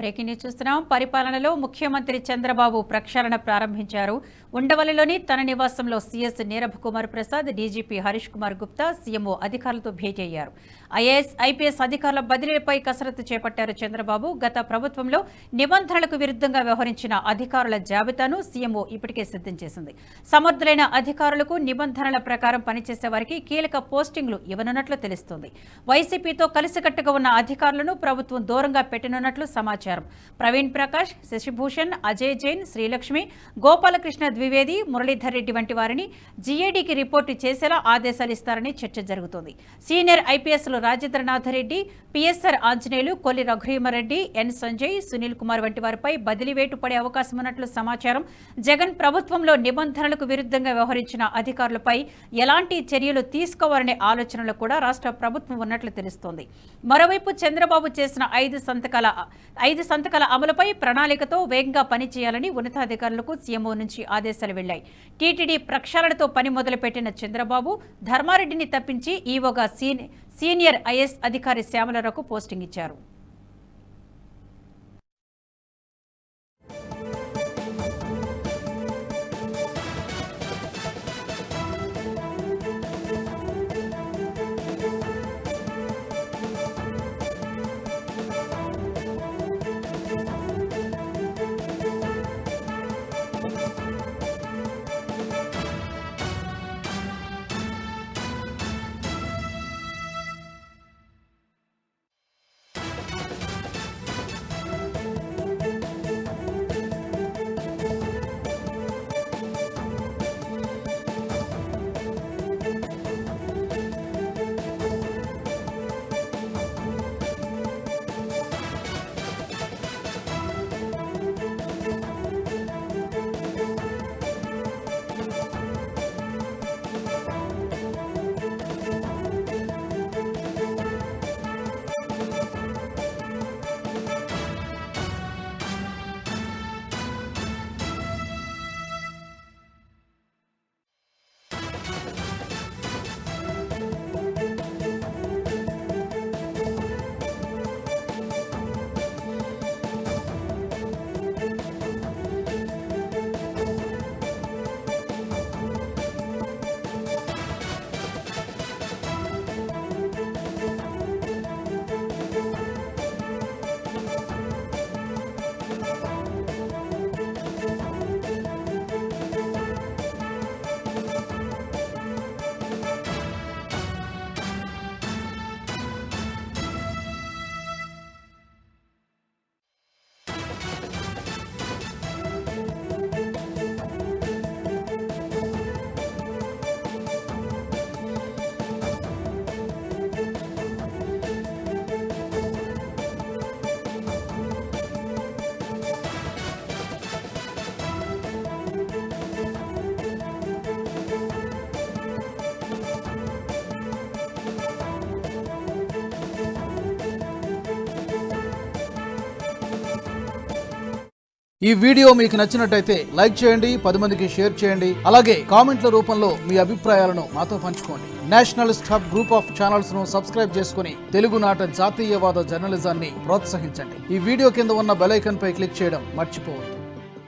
Breaking news చూస్తున్నాం. పరిపాలనలో ముఖ్యమంత్రి చంద్రబాబు ప్రక్షాళన ప్రారంభించారు. ఉండవల్లిలోని తన నివాసంలో CS Neerabh Kumar Prasad, DGP Harish Kumar Gupta, CMO అధికారులతో భేటీ అయ్యారు. ఐఏఎస్, ఐపీఎస్ అధికారుల బదిలీలపై కసరత్తు చేపట్టారు చంద్రబాబు. గత ప్రభుత్వంలో నిబంధనలకు విరుద్ధంగా వ్యవహరించిన అధికారుల జాబితాను సీఎంఓ ఇప్పటికే సిద్ధం చేసింది. సమర్థులైన అధికారులకు నిబంధనల ప్రకారం పనిచేసే వారికి కీలక పోస్టింగ్లు ఇవ్వనున్నట్లు తెలుస్తోంది. వైసీపీతో కలిసికట్టుగా ఉన్న అధికారులను ప్రభుత్వం దూరంగా పెట్టనున్నట్లు సమాచారం. ప్రవీణ్ ప్రకాష్, శశిభూషణ్, అజయ్ జైన్, శ్రీలక్ష్మి, గోపాలకృష్ణ ద్వివేది, మురళీధర్ రెడ్డి వంటి వారిని జీఏడీకి రిపోర్టు చేసేలా ఆదేశాలు ఇస్తారని చర్చ జరుగుతోంది. సీనియర్ ఐపీఎస్లు రాజేంద్రనాథ్ రెడ్డి, పిఎస్ఆర్ ఆంజనేయులు, కొల్లి రఘువీమరెడ్డి, ఎన్ సంజయ్, సునీల్ కుమార్ వంటి వారిపై బదిలీ వేటు పడే అవకాశం ఉన్నట్లు సమాచారం. జగన్ ప్రభుత్వంలో నిబంధనలకు విరుద్ధంగా వ్యవహరించిన అధికారులపై ఎలాంటి చర్యలు తీసుకోవాలనే ఆలోచనలో కూడా రాష్ట్ర ప్రభుత్వం ఉన్నట్లు తెలుస్తోంది. మరోవైపు చంద్రబాబు చేసిన 5 సంతకాల అమలుపై ప్రణాళికతో వేగంగా పనిచేయాలని ఉన్నతాధికారులకు సీఎంఓ నుంచి ఆదేశాలు వెళ్లాయి. టీటీడీ ప్రక్షాళనతో పని మొదలుపెట్టిన చంద్రబాబు ధర్మారెడ్డిని తప్పించి ఈవోగా సీనియర్ ఐఏఎస్ అధికారి శ్యామలరావుకు పోస్టింగ్ ఇచ్చారు. ఈ వీడియో మీకు నచ్చినట్టయితే లైక్ చేయండి, 10 మందికి షేర్ చేయండి. అలాగే కామెంట్ల రూపంలో మీ అభిప్రాయాలను మాతో పంచుకోండి. Nationalist hub group of channels ను సబ్స్క్రైబ్ చేసుకుని తెలుగునాట జాతీయవాద జర్నలిజాన్ని ప్రోత్సహించండి. ఈ వీడియో కింద ఉన్న బెల్ ఐకాన్ పై క్లిక్ చేయడం మర్చిపోవద్దు.